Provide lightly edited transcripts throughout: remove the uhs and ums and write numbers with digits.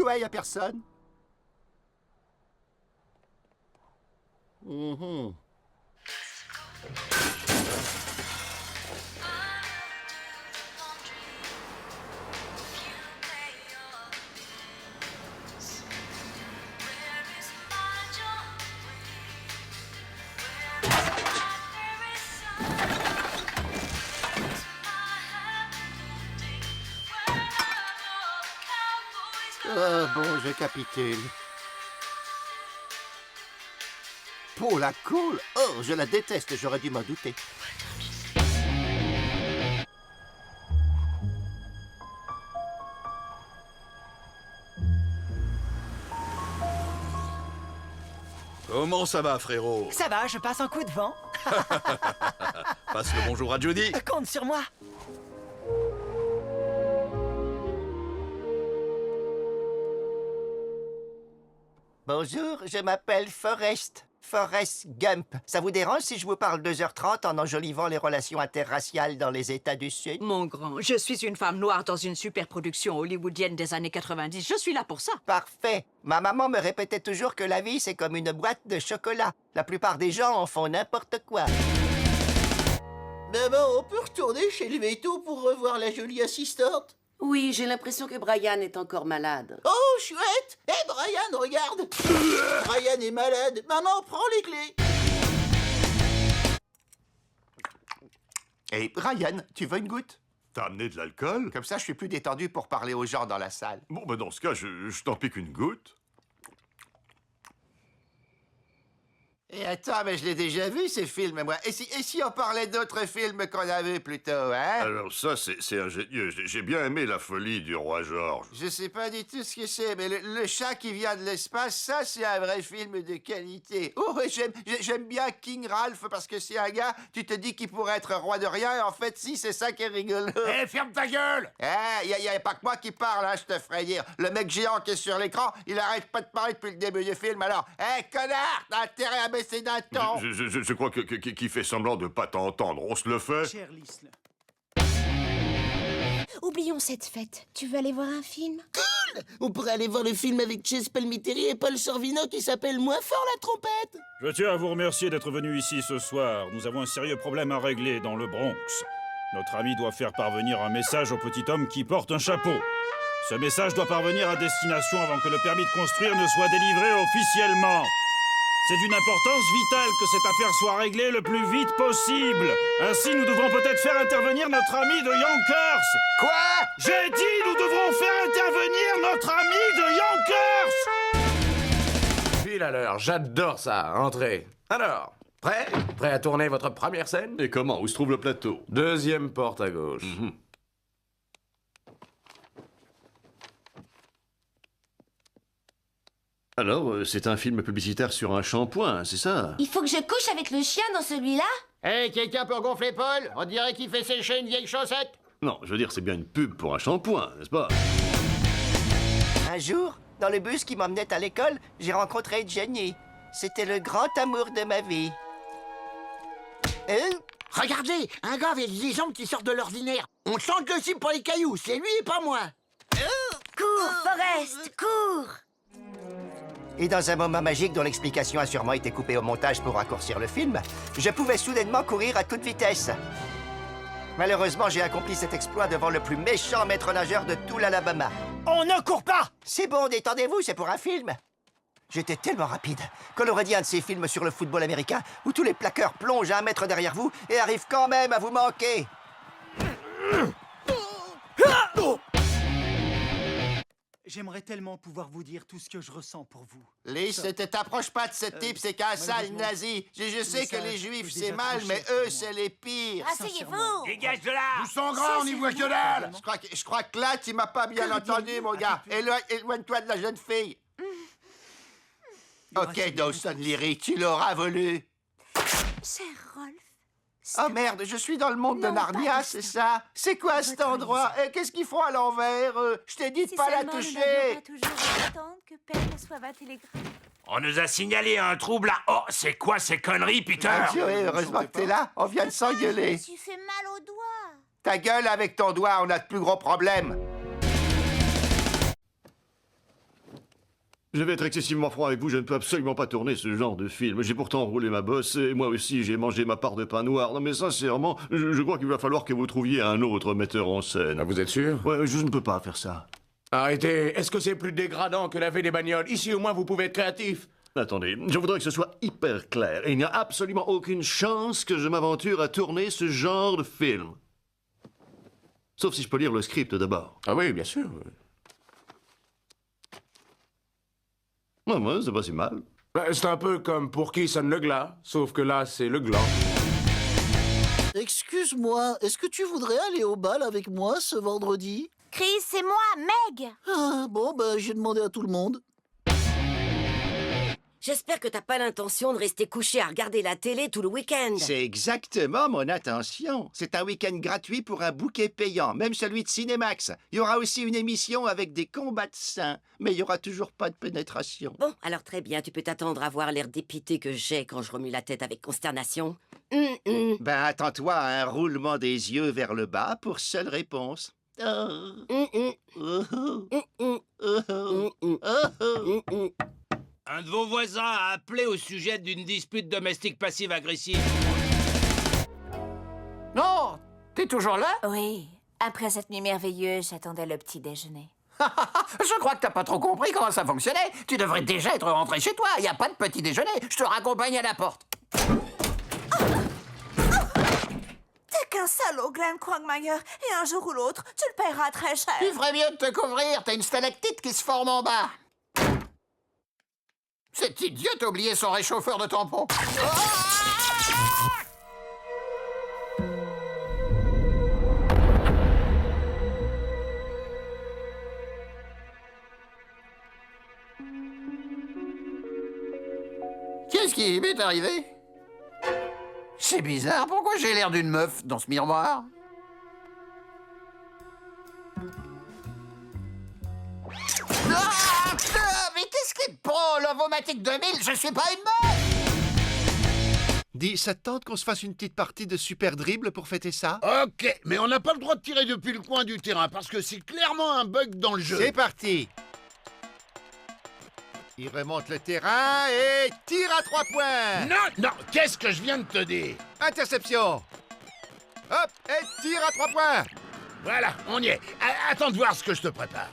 Quoi, y a personne? Mhm. Bon, je capitule. Paula Cole? Oh, je la déteste, j'aurais dû m'en douter. Comment ça va, frérot? Ça va, je passe un coup de vent. Passe le bonjour à Jody. Compte sur moi. Bonjour, je m'appelle Forrest. Forrest Gump. Ça vous dérange si je vous parle 2h30 en enjolivant les relations interraciales dans les États du Sud? Mon grand, je suis une femme noire dans une superproduction hollywoodienne des années 90. Je suis là pour ça. Parfait. Ma maman me répétait toujours que la vie, c'est comme une boîte de chocolat. La plupart des gens en font n'importe quoi. Maman, on peut retourner chez le veto pour revoir la jolie assistante? Oui, j'ai l'impression que Brian est encore malade. Oh, chouette! Hé, Brian, regarde! Brian est malade. Maman, prends les clés. Hey, Brian, tu veux une goutte? T'as amené de l'alcool? Comme ça, je suis plus détendu pour parler aux gens dans la salle. Bon, ben dans ce cas, je t'en pique une goutte. Et attends, mais je l'ai déjà vu, ces films, moi. Et si on parlait d'autres films qu'on a vus plutôt, hein? Alors ça, c'est ingénieux. J'ai bien aimé La folie du roi George. Je sais pas du tout ce que c'est, mais le chat qui vient de l'espace, ça, c'est un vrai film de qualité. Oh, et j'aime bien King Ralph, parce que c'est un gars, tu te dis qu'il pourrait être roi de rien, et en fait, si, c'est ça qui est rigolo. Hé, ferme ta gueule! Eh, y a pas que moi qui parle, hein, je te ferai dire. Le mec géant qui est sur l'écran, il arrête pas de parler depuis le début du film, alors... Hé, connard, t'as intérêt à baisser d'un ton. Je crois qu'il fait semblant de pas t'entendre. On se le fait? Cher Lisle. Oublions cette fête. Tu veux aller voir un film? On pourrait aller voir le film avec Chase Palminteri et Paul Sorvino qui s'appelle Moins fort la trompette. Je tiens à vous remercier d'être venu ici ce soir. Nous avons un sérieux problème à régler dans le Bronx. Notre ami doit faire parvenir un message au petit homme qui porte un chapeau. Ce message doit parvenir à destination avant que le permis de construire ne soit délivré officiellement. C'est d'une importance vitale que cette affaire soit réglée le plus vite possible. Ainsi, nous devrons peut-être faire intervenir notre ami de Yonkers. Quoi? J'ai dit, nous devrons faire intervenir notre ami de Yonkers. Pile à l'heure, j'adore ça. Entrez. Alors, prêt? Prêt à tourner votre première scène? Et comment? Où se trouve le plateau? Deuxième porte à gauche. Alors, c'est un film publicitaire sur un shampoing, c'est ça? Il faut que je couche avec le chien dans celui-là? Hé, quelqu'un peut gonfler Paul? On dirait qu'il fait sécher une vieille chaussette. Non, je veux dire, c'est bien une pub pour un shampoing, n'est-ce pas? Un jour, dans le bus qui m'emmenait à l'école, j'ai rencontré Jenny. C'était le grand amour de ma vie. Regardez, un gars avec des jambes qui sortent de l'ordinaire. On chante le cible pour les cailloux, c'est lui et pas moi. Cours, Forrest, cours! Et dans un moment magique dont l'explication a sûrement été coupée au montage pour raccourcir le film, je pouvais soudainement courir à toute vitesse. Malheureusement, j'ai accompli cet exploit devant le plus méchant maître nageur de tout l'Alabama. On ne court pas! C'est bon, détendez-vous, c'est pour un film. J'étais tellement rapide qu'on aurait dit un de ces films sur le football américain où tous les plaqueurs plongent à 1 mètre derrière vous et arrivent quand même à vous manquer. J'aimerais tellement pouvoir vous dire tout ce que je ressens pour vous. Lise, ne t'approche pas de ce type, c'est qu'un sale nazi. Je sais que les Juifs, c'est mal, mais eux, c'est les pires. Asseyez-vous! Dégage de là! Ils sont grands, on n'y voit que dalle! Je crois que là, tu m'as pas bien entendu, mon gars. Éloigne-toi de la jeune fille. OK, Dawson Leary, tu l'auras voulu. Cher Rolf, Oh merde, je suis dans le monde de Non, Narnia, pas c'est de ça? C'est quoi cet endroit? Et qu'est-ce qu'ils font à l'envers? Je t'ai dit de si pas la seulement nous toucher. n'avions pas toujours attendre que Père reçoive un télégramme. On nous a signalé un trouble là. Oh, c'est quoi ces conneries, Peter? Adieu, heureusement que t'es là. On vient de Je s'engueuler. me suis fait mal au doigt. Ta gueule avec ton doigt, on a de plus gros problèmes. Je vais être excessivement franc avec vous, je ne peux absolument pas tourner ce genre de film. J'ai pourtant roulé ma bosse et moi aussi j'ai mangé ma part de pain noir. Non mais sincèrement, je crois qu'il va falloir que vous trouviez un autre metteur en scène. Ah, vous êtes sûr? Ouais, je ne peux pas faire ça. Arrêtez, est-ce que c'est plus dégradant que laver des bagnoles? Ici, au moins, vous pouvez être créatif. Attendez, je voudrais que ce soit hyper clair. Il n'y a absolument aucune chance que je m'aventure à tourner ce genre de film. Sauf si je peux lire le script d'abord. Ah oui, bien sûr. Ouais, c'est pas si mal. C'est un peu comme pour qui sonne le glas, sauf que là, c'est le gland. Excuse-moi, est-ce que tu voudrais aller au bal avec moi ce vendredi? Chris, c'est moi, Meg. Ah, bon, j'ai demandé à tout le monde. J'espère que t'as pas l'intention de rester couché à regarder la télé tout le week-end. C'est exactement mon intention. C'est un week-end gratuit pour un bouquet payant, même celui de Cinémax. Il y aura aussi une émission avec des combats de seins, mais il y aura toujours pas de pénétration. Bon, alors très bien, tu peux t'attendre à voir l'air dépité que j'ai quand je remue la tête avec consternation. Ben, attends-toi à un roulement des yeux vers le bas pour seule réponse. Un de vos voisins a appelé au sujet d'une dispute domestique passive-agressive. Non, t'es toujours là? Oui, après cette nuit merveilleuse, j'attendais le petit déjeuner. Je crois que t'as pas trop compris comment ça fonctionnait. Tu devrais déjà être rentré chez toi. Y a pas de petit déjeuner. Je te raccompagne à la porte. T'es qu'un salaud, Glenn Quagmire, et un jour ou l'autre, tu le paieras très cher. Tu ferais mieux de te couvrir. T'as une stalactite qui se forme en bas. Cet idiot a oublié son réchauffeur de tampon. Qu'est-ce qui m'est arrivé? C'est bizarre, pourquoi j'ai l'air d'une meuf dans ce miroir? Mais qu'est-ce qui te prend, l'Ovomatic 2000? Je suis pas une meuf! Dis, ça te tente qu'on se fasse une petite partie de super dribble pour fêter ça? Ok, mais on n'a pas le droit de tirer depuis le coin du terrain, parce que c'est clairement un bug dans le jeu. C'est parti! Il remonte le terrain et tire à 3 points! Non, qu'est-ce que je viens de te dire? Interception! Hop, et tire à 3 points! Voilà, on y est. Attends de voir ce que je te prépare.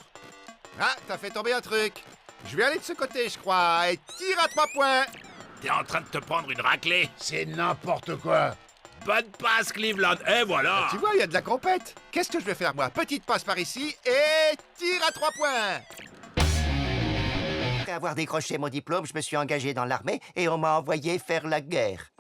Ah, t'as fait tomber un truc. Je vais aller de ce côté, je crois, et tire à 3 points! T'es en train de te prendre une raclée. C'est n'importe quoi. Bonne passe, Cleveland. Et voilà. Tu vois, il y a de la compète. Qu'est-ce que je vais faire, moi? Petite passe par ici et tire à 3 points! Après avoir décroché mon diplôme, je me suis engagé dans l'armée et on m'a envoyé faire la guerre.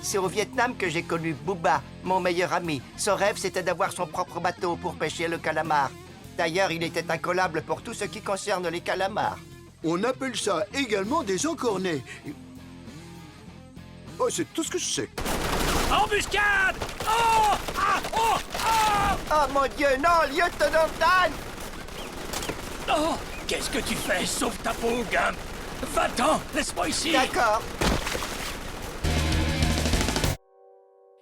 C'est au Vietnam que j'ai connu Booba, mon meilleur ami. Son rêve, c'était d'avoir son propre bateau pour pêcher le calamar. D'ailleurs, il était incollable pour tout ce qui concerne les calamars. On appelle ça également des encornets. Oh, c'est tout ce que je sais. Embuscade! Oh! Ah! Oh! Ah! Oh mon Dieu, non, lieutenant Dan! Oh! Qu'est-ce que tu fais? Sauve ta peau, Gump! Va-t'en! Laisse-moi ici! D'accord.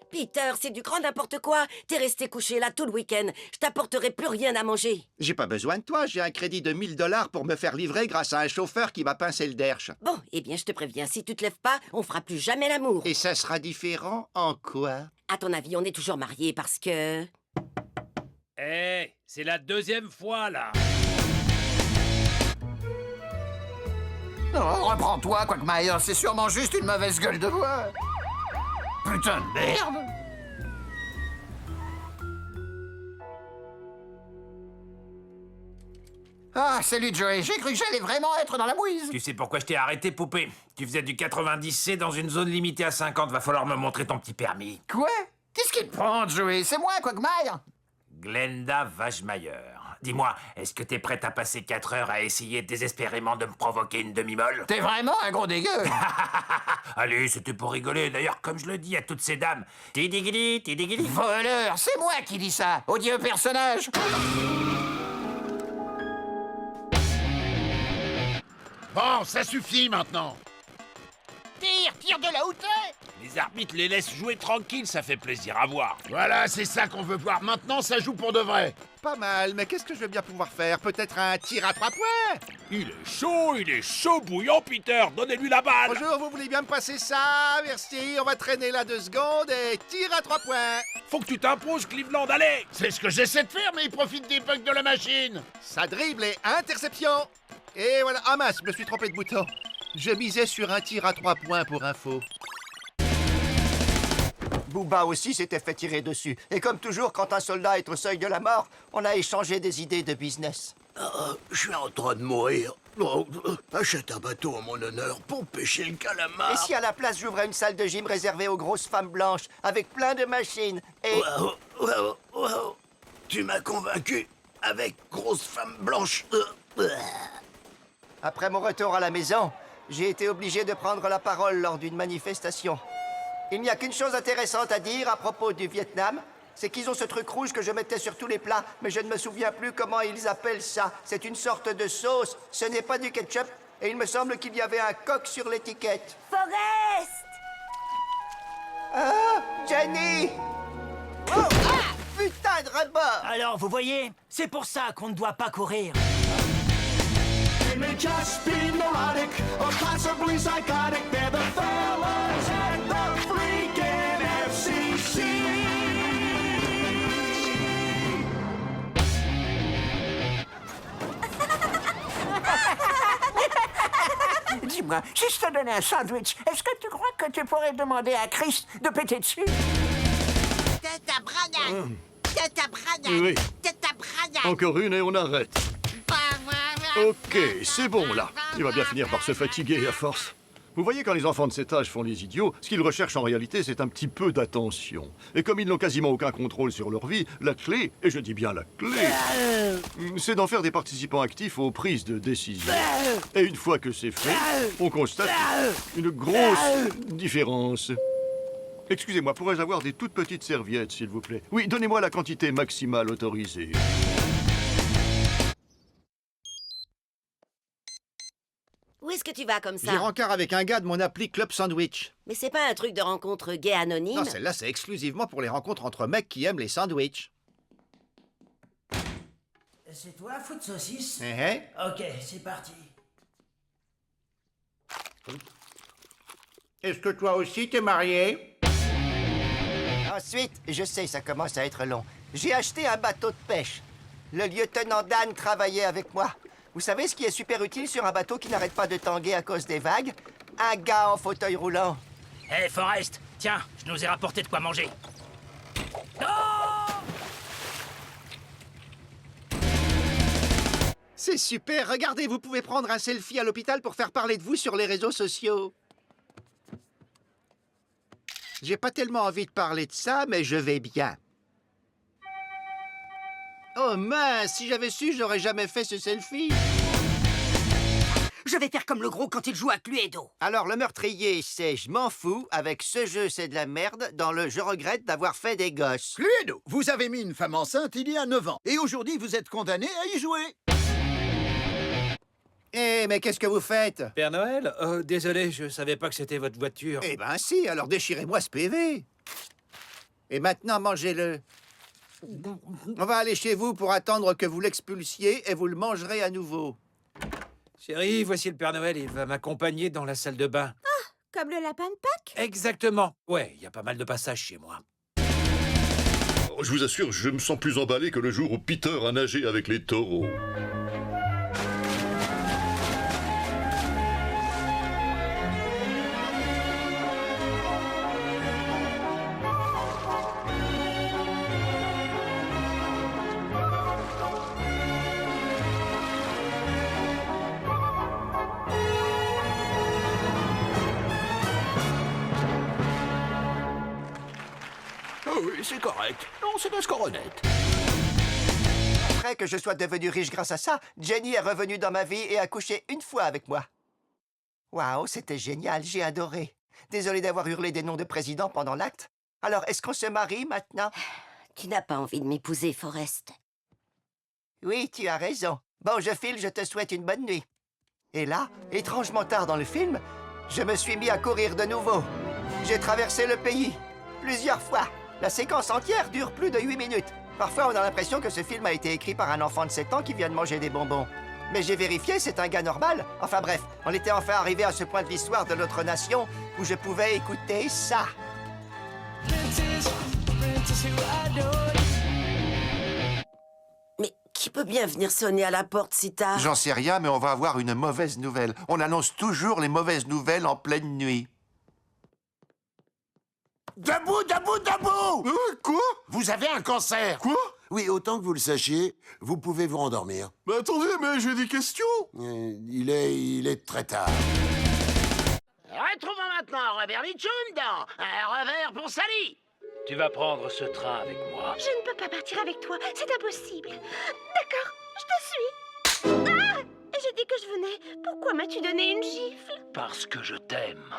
Peter, c'est du grand n'importe quoi. T'es resté couché là tout le week-end. Je t'apporterai plus rien à manger. J'ai pas besoin de toi, j'ai un crédit de 1000 $ pour me faire livrer grâce à un chauffeur qui m'a pincé le derche. Bon, eh bien, je te préviens, si tu te lèves pas, on fera plus jamais l'amour. Et ça sera différent en quoi? À ton avis, on est toujours mariés parce que... Eh, c'est la 2e fois, là. Non, reprends-toi, Quagmire, c'est sûrement juste une mauvaise gueule de bois. Putain de merde! Ah, salut Joey, j'ai cru que j'allais vraiment être dans la mouise. Tu sais pourquoi je t'ai arrêté, poupée? Tu faisais du 90C dans une zone limitée à 50. Va falloir me montrer ton petit permis. Quoi? Qu'est-ce qui te prend, Joey? C'est moi, Quagmire. Glenda Vajmayer. Dis-moi, est-ce que t'es prête à passer 4 heures à essayer désespérément de me provoquer une demi-molle? T'es vraiment un gros dégueu. Allez, c'était pour rigoler. D'ailleurs, comme je le dis à toutes ces dames, tidigili, tidigili. Voleur, c'est moi qui dis ça. Odieux personnage. Bon, ça suffit maintenant. Tire de là où t'es. Les arbitres les laissent jouer tranquilles, ça fait plaisir à voir. Voilà, c'est ça qu'on veut voir. Maintenant, ça joue pour de vrai. pas mal, mais qu'est-ce que je vais bien pouvoir faire? Peut-être un tir à 3 points? Il est chaud bouillant, Peter. Donnez-lui la balle. Bonjour, vous voulez bien me passer ça? Merci, on va traîner là 2 secondes et tir à 3 points. Faut que tu t'imposes, Cleveland, allez. C'est ce que j'essaie de faire, mais il profite des bugs de la machine. Ça dribble et interception. Et voilà, ah mince, je me suis trompé de bouton. Je misais sur un tir à 3 points pour info. Booba aussi s'était fait tirer dessus. Et comme toujours, quand un soldat est au seuil de la mort, on a échangé des idées de business. Je suis en train de mourir. Achète un bateau en mon honneur pour pêcher le calamar. Et si à la place j'ouvrais une salle de gym réservée aux grosses femmes blanches, avec plein de machines et... Wow. Tu m'as convaincu. Avec grosse femme blanche. Après mon retour à la maison, j'ai été obligé de prendre la parole lors d'une manifestation. Il n'y a qu'une chose intéressante à dire à propos du Vietnam, c'est qu'ils ont ce truc rouge que je mettais sur tous les plats, mais je ne me souviens plus comment ils appellent ça. C'est une sorte de sauce, ce n'est pas du ketchup, et il me semble qu'il y avait un coq sur l'étiquette. Forrest! Ah, Jenny! Oh, ah, putain de rebord! Alors, vous voyez, c'est pour ça qu'on ne doit pas courir. Just be neurotic or possibly psychotic. They're the fellas at the freaking FCC. Dis-moi, si je te donnais un sandwich, est-ce que tu crois que tu pourrais demander à Chris de péter dessus? Tata Branagh. Tata Branagh. Oui. Tata Branagh. Encore une et on arrête. Ok, c'est bon là. Il va bien finir par se fatiguer à force. Vous voyez, quand les enfants de cet âge font les idiots, ce qu'ils recherchent en réalité, c'est un petit peu d'attention. Et comme ils n'ont quasiment aucun contrôle sur leur vie, la clé, et je dis bien la clé, c'est d'en faire des participants actifs aux prises de décision. Et une fois que c'est fait, on constate une grosse différence. Excusez-moi, pourrais-je avoir des toutes petites serviettes, s'il vous plaît? Oui, donnez-moi la quantité maximale autorisée. Où est-ce que tu vas comme ça? J'ai rencard avec un gars de mon appli Club Sandwich. Mais c'est pas un truc de rencontre gay anonyme? Non, celle-là, c'est exclusivement pour les rencontres entre mecs qui aiment les sandwichs. C'est toi, foot saucisse? Ok, c'est parti. Est-ce que toi aussi t'es marié? Ensuite, je sais, ça commence à être long. J'ai acheté un bateau de pêche. Le lieutenant Dan travaillait avec moi. Vous savez ce qui est super utile sur un bateau qui n'arrête pas de tanguer à cause des vagues? Un gars en fauteuil roulant. Hé, Forrest, tiens, je nous ai rapporté de quoi manger. C'est super, regardez, vous pouvez prendre un selfie à l'hôpital pour faire parler de vous sur les réseaux sociaux. J'ai pas tellement envie de parler de ça, mais je vais bien. Oh mince, si j'avais su, j'aurais jamais fait ce selfie. Je vais faire comme le gros quand il joue à Cluedo. Alors, le meurtrier, c'est « je m'en fous », avec « ce jeu, c'est de la merde », dans le « je regrette d'avoir fait des gosses ». Cluedo, vous avez mis une femme enceinte il y a 9 ans, et aujourd'hui vous êtes condamné à y jouer. Mais qu'est-ce que vous faites? Père Noël? Désolé, je savais pas que c'était votre voiture. Eh ben si, alors déchirez-moi ce PV. Et maintenant, mangez-le. On va aller chez vous pour attendre que vous l'expulsiez et vous le mangerez à nouveau. Chérie, voici le Père Noël, il va m'accompagner dans la salle de bain. Ah, comme le lapin de Pâques? Exactement. Ouais, il y a pas mal de passages chez moi. Oh, je vous assure, je me sens plus emballé que le jour où Peter a nagé avec les taureaux. Oui, c'est correct. Non, c'est un score honnête. Après que je sois devenu riche grâce à ça, Jenny est revenue dans ma vie et a couché une fois avec moi. Waouh, c'était génial, j'ai adoré. Désolé d'avoir hurlé des noms de président pendant l'acte. Alors, est-ce qu'on se marie maintenant? Tu n'as pas envie de m'épouser, Forrest. Oui, tu as raison. Bon, je file, je te souhaite une bonne nuit. Et là, étrangement tard dans le film, je me suis mis à courir de nouveau. J'ai traversé le pays, plusieurs fois. La séquence entière dure plus de 8 minutes. Parfois, on a l'impression que ce film a été écrit par un enfant de 7 ans qui vient de manger des bonbons. Mais j'ai vérifié, c'est un gars normal. Enfin bref, on était enfin arrivé à ce point de l'histoire de notre nation où je pouvais écouter ça. Mais qui peut bien venir sonner à la porte si tard? J'en sais rien, mais on va avoir une mauvaise nouvelle. On annonce toujours les mauvaises nouvelles en pleine nuit. Debout, debout, debout! Quoi? Vous avez un cancer! Quoi? Oui, autant que vous le sachiez, vous pouvez vous rendormir. Mais attendez, mais j'ai des questions. Il est très tard. Retrouvons maintenant Robert Mitchum dans Un revers pour Sally. Tu vas prendre ce train avec moi. Je ne peux pas partir avec toi, c'est impossible. D'accord, je te suis. Ah! J'ai dit que je venais. Pourquoi m'as-tu donné une gifle? Parce que je t'aime.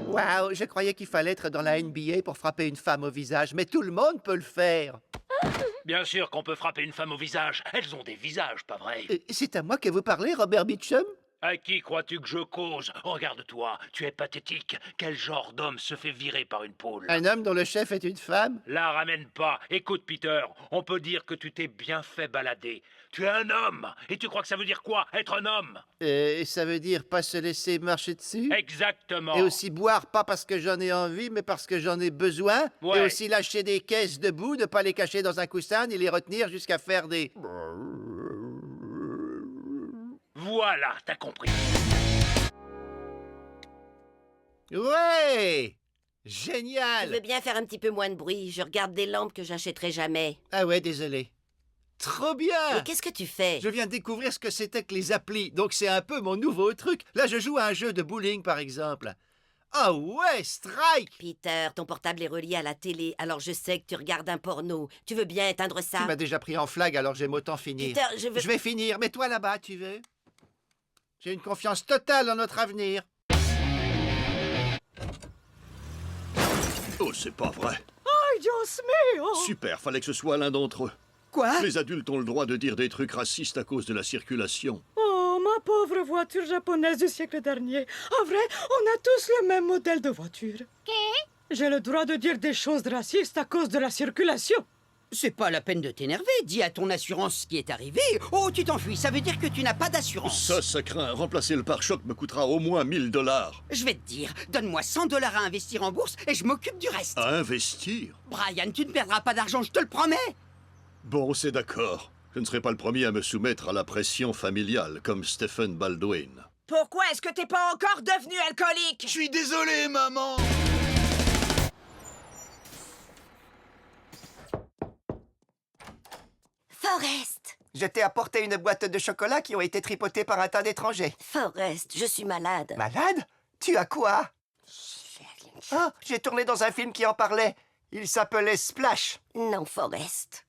Waouh, je croyais qu'il fallait être dans la NBA pour frapper une femme au visage, mais tout le monde peut le faire. Bien sûr qu'on peut frapper une femme au visage. Elles ont des visages, pas vrai? C'est à moi que vous parlez, Robert Mitchum? À qui crois-tu que je cause? Regarde-toi, tu es pathétique. Quel genre d'homme se fait virer par une poule? Un homme dont le chef est une femme? La ramène pas. Écoute, Peter, on peut dire que tu t'es bien fait balader. Tu es un homme. Et tu crois que ça veut dire quoi, être un homme? Ça veut dire pas se laisser marcher dessus? Exactement. Et aussi boire pas parce que j'en ai envie, mais parce que j'en ai besoin? Ouais. Et aussi lâcher des caisses debout, ne pas les cacher dans un coussin, ni les retenir jusqu'à faire des... Voilà, t'as compris. Ouais! Je Génial! veux bien faire un petit peu moins de bruit. Je regarde des lampes que j'achèterai jamais. Ah ouais, désolé. Trop bien! Mais qu'est-ce que tu fais? Je viens de découvrir ce que c'était que les applis, donc c'est un peu mon nouveau truc. Là, je joue à un jeu de bowling, par exemple. Ah ouais, Strike! Peter, ton portable est relié à la télé, alors je sais que tu regardes un porno. Tu veux bien éteindre ça? Tu m'as déjà pris en flag, alors j'aime autant finir. Peter, je vais finir. Mets-toi là-bas, tu veux? J'ai une confiance totale en notre avenir. Oh, c'est pas vrai. Ay, Dios mío! Super, fallait que ce soit l'un d'entre eux. Quoi? Les adultes ont le droit de dire des trucs racistes à cause de la circulation. Oh, ma pauvre voiture japonaise du siècle dernier. En vrai, on a tous le même modèle de voiture. J'ai le droit de dire des choses racistes à cause de la circulation. C'est pas la peine de t'énerver. Dis à ton assurance ce qui est arrivé. Oh, tu t'enfuis. Ça veut dire que tu n'as pas d'assurance. Ça craint. Remplacer le pare-choc me coûtera au moins 1000 $. Je vais te dire, donne-moi 100 $ à investir en bourse et je m'occupe du reste. À investir? Brian, tu ne perdras pas d'argent, je te le promets. Bon, c'est d'accord. Je ne serai pas le premier à me soumettre à la pression familiale, comme Stephen Baldwin. Pourquoi est-ce que t'es pas encore devenu alcoolique? Je suis désolé, maman. Forrest! Je t'ai apporté une boîte de chocolat qui ont été tripotées par un tas d'étrangers. Forrest, je suis malade. Malade? Tu as quoi? Ah, j'ai tourné dans un film qui en parlait. Il s'appelait Splash. Non, Forrest.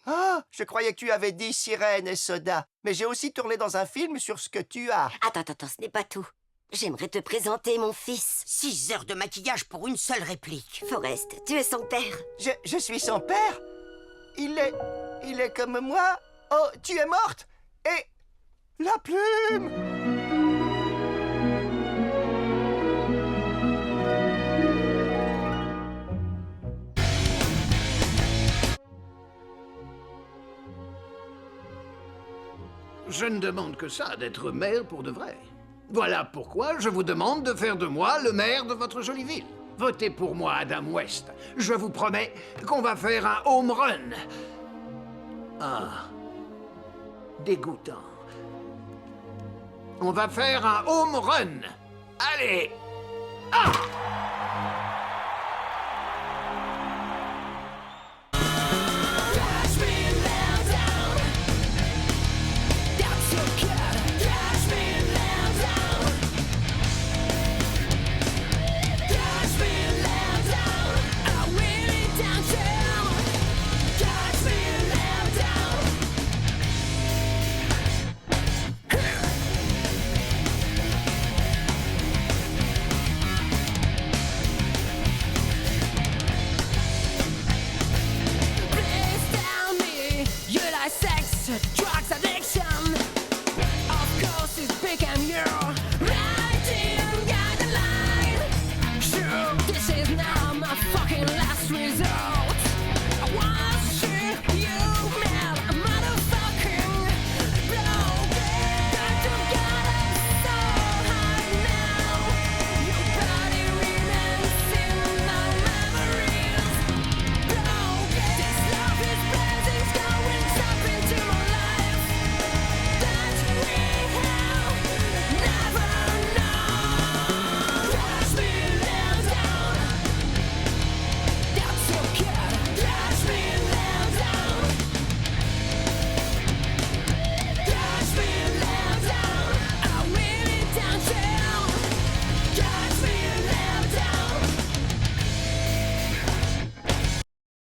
Ah, je croyais que tu avais dit sirène et soda. Mais j'ai aussi tourné dans un film sur ce que tu as. Attends, ce n'est pas tout. J'aimerais te présenter mon fils. 6 heures de maquillage pour une seule réplique. Forrest, tu es son père. Je suis son père? Il est comme moi? Oh, tu es morte? Et la plume? Je ne demande que ça, d'être maire pour de vrai. Voilà pourquoi je vous demande de faire de moi le maire de votre jolie ville. Votez pour moi, Adam West. Je vous promets qu'on va faire un home run. Ah, dégoûtant. On va faire un home run. Allez. Ah! Drugs addiction, of course, it's big and you're